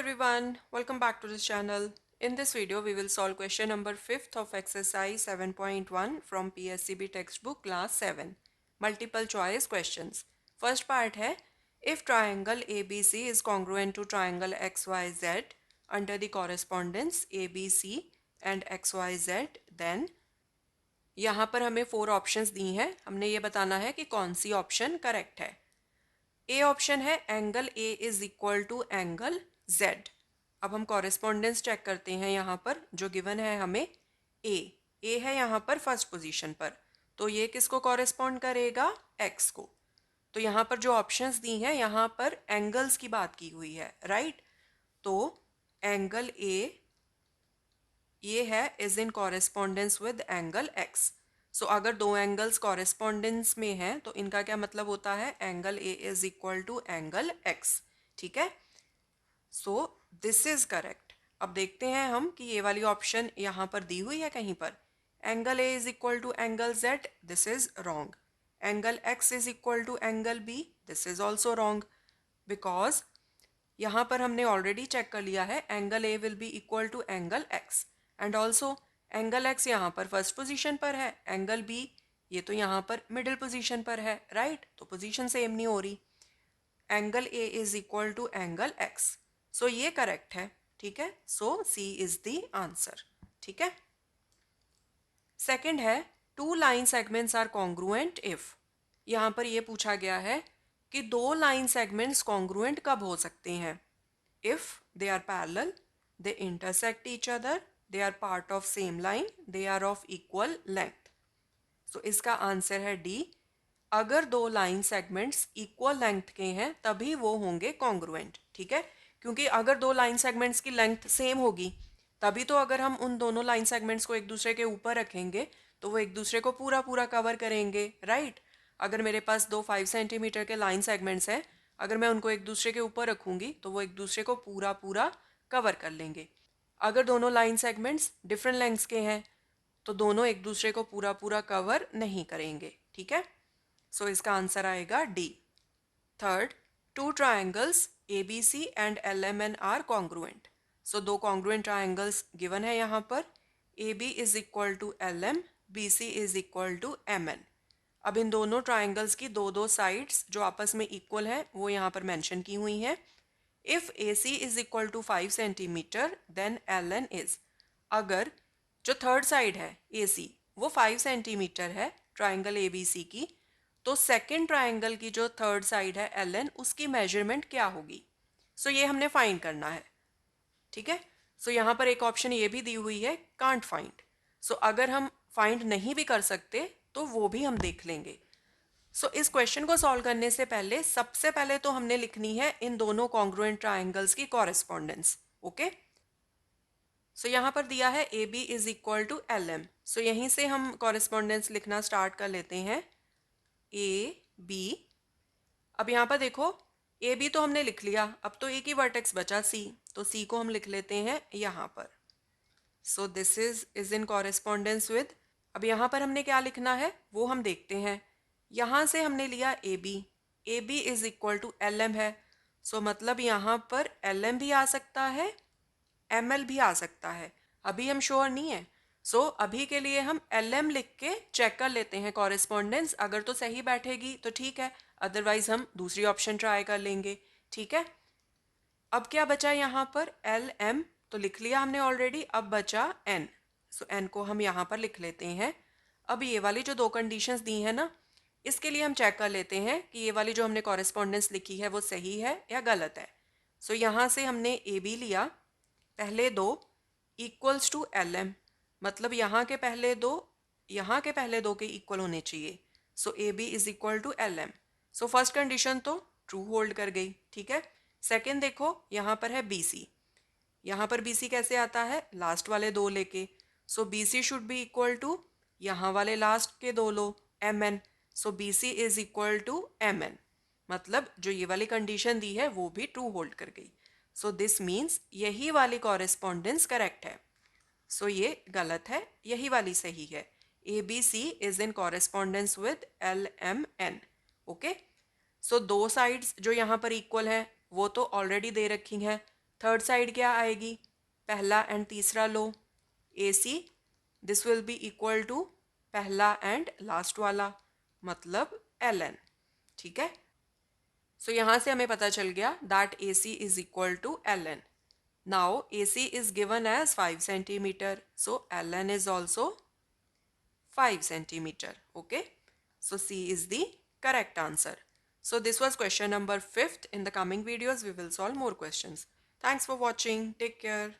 everyone, welcome back to this channel. In this video, we will solve question number 5th of exercise 7.1 from PSCB textbook class 7. Multiple choice questions. First part है, if triangle ABC is congruent to triangle XYZ under the correspondence ABC and XYZ, then यहाँ पर हमें 4 options दी हैं. हमने ये बताना है कि कौन सी ऑप्शन करेक्ट है. ए ऑप्शन है angle A is equal to angle Z. अब हम कॉरेस्पॉन्डेंस चेक करते हैं. यहाँ पर जो गिवन है हमें ए है यहाँ पर फर्स्ट पोजीशन पर, तो ये किसको कॉरेस्पॉन्ड करेगा? एक्स को. तो यहाँ पर जो ऑप्शंस दी हैं यहाँ पर एंगल्स की बात की हुई है, राइट. तो एंगल ए ये है is in correspondence with angle X. So अगर दो एंगल्स कॉरेस्पॉन्डेंस में हैं तो इनका क्या मतलब होता है? Angle A is equal to angle X. ठीक है, सो दिस इज करेक्ट. अब देखते हैं हम कि ये वाली ऑप्शन यहाँ पर दी हुई है कहीं पर. Angle A is equal to angle Z, this is wrong. Angle X is equal to angle B, this is also wrong. Because यहाँ पर हमने ऑलरेडी चेक कर लिया है angle A will be equal to angle X and also angle X यहाँ पर first position पर है, एंगल बी ये तो यहाँ पर मिडिल पोजीशन पर है, राइट. तो पोजीशन सेम नहीं हो रही. Angle A is equal to angle X, so ये करेक्ट है. ठीक है, so C is the answer. ठीक है. सेकंड है two line segments are congruent if. यहाँ पर ये पूछा गया है कि दो लाइन सेगमेंट्स कॉन्ग्रुएंट कब हो सकते हैं? If they are parallel, they intersect each other, they are part of same line, they are of equal length. So इसका आंसर है डी. अगर दो लाइन सेगमेंट्स इक्वल लेंथ के हैं तभी वो होंगे कॉन्ग्रुएंट. ठीक है, क्योंकि अगर दो लाइन सेगमेंट्स की लेंथ सेम होगी तभी तो अगर हम उन दोनों लाइन सेगमेंट्स को एक दूसरे के ऊपर रखेंगे तो वो एक दूसरे को पूरा पूरा कवर करेंगे, राइट. अगर मेरे पास दो 5 सेंटीमीटर के लाइन सेगमेंट्स हैं, अगर मैं उनको एक दूसरे के ऊपर रखूंगी तो वो एक दूसरे को पूरा पूरा कवर कर लेंगे. अगर दोनों लाइन सेगमेंट्स डिफरेंट लेंथ्स के हैं तो दोनों एक दूसरे को पूरा पूरा कवर नहीं करेंगे. ठीक है, सो इसका आंसर आएगा D. Third, two triangles A B C and L M N are congruent. So दो कॉन्ग्रुएंट ट्रायंगल्स गिवन है यहाँ पर. A B is equal to L M, B C is equal to M N. अब इन दोनों triangles की दो दो साइड्स जो आपस में इक्वल हैं वो यहाँ पर मेंशन की हुई हैं. If AC is equal to 5 centimetre then LN is. अगर जो थर्ड साइड है AC वो 5 सेंटीमीटर है ट्राइंगल ABC की, तो सेकंड ट्राइंगल की जो थर्ड साइड है LN उसकी मेजरमेंट क्या होगी? सो ये हमने फाइंड करना है. ठीक है, सो यहाँ पर एक ऑप्शन ये भी दी हुई है कांट फाइंड. सो अगर हम फाइंड नहीं भी कर सकते तो वो भी हम देख लेंगे. सो इस क्वेश्चन को सॉल्व करने से पहले सबसे पहले तो हमने लिखनी है इन दोनों कॉन्ग्रुएंट ट्राइंगल्स की कॉरेस्पॉन्डेंस. ओके, सो यहाँ पर दिया है A B is equal to L M. So यहीं से हम कॉरेस्पॉन्डेंस लिखना स्टार्ट कर लेते हैं. A B. अब यहाँ पर देखो ए बी तो हमने लिख लिया, अब तो एक ही वर्टेक्स बचा सी, तो सी को हम लिख लेते हैं यहाँ पर. So this is in correspondence with. अब यहाँ पर हमने क्या लिखना है वो हम देखते हैं. यहाँ से हमने लिया A B is equal to L M है. सो मतलब यहाँ पर एल एम भी आ सकता है, एम एल भी आ सकता है. अभी हम श्योर नहीं है. सो अभी के लिए हम एल एम लिख के चेक कर लेते हैं कॉरेस्पॉन्डेंस. अगर तो सही बैठेगी तो ठीक है, अदरवाइज हम दूसरी ऑप्शन ट्राई कर लेंगे. ठीक है, अब क्या बचा यहाँ पर? एल एम तो लिख लिया हमने ऑलरेडी, अब बचा एन. सो एन को हम यहाँ पर लिख लेते हैं. अब ये वाली जो दो कंडीशंस दी हैं ना, इसके लिए हम चेक कर लेते हैं कि ये वाली जो हमने कॉरेस्पॉन्डेंस लिखी है वो सही है या गलत है. सो यहाँ से हमने ए बी लिया, पहले दो इक्वल्स टू एल एम, मतलब यहाँ के पहले दो के इक्वल होने चाहिए. So A B is equal to L M. So first condition तो ट्रू होल्ड कर गई. ठीक है, सेकेंड देखो यहाँ पर है बी सी. यहाँ पर बी सी कैसे आता है? लास्ट वाले दो लेके. So B C should be equal to यहाँ वाले लास्ट के दो लो, M N. So B C is equal to M N, मतलब जो ये वाली कंडीशन दी है वो भी ट्रू होल्ड कर गई. सो दिस मीन्स यही वाली कॉरेस्पॉन्डेंस करेक्ट है. सो ये गलत है, यही वाली सही है. A B C is in correspondence with L M N. Okay, so दो साइड्स जो यहाँ पर इक्वल हैं वो तो ऑलरेडी दे रखी हैं. थर्ड साइड क्या आएगी, पहला एंड तीसरा लो, AC this will be equal to पहला एंड लास्ट वाला, मतलब LN। ठीक है, सो यहाँ से हमें पता चल गया that AC is equal to LN। Now AC is given as 5 centimeter, so LN is also 5 centimeter. Okay, so C is the correct answer. So this was question number 5th. In the coming videos we will solve more questions. Thanks for watching. Take care.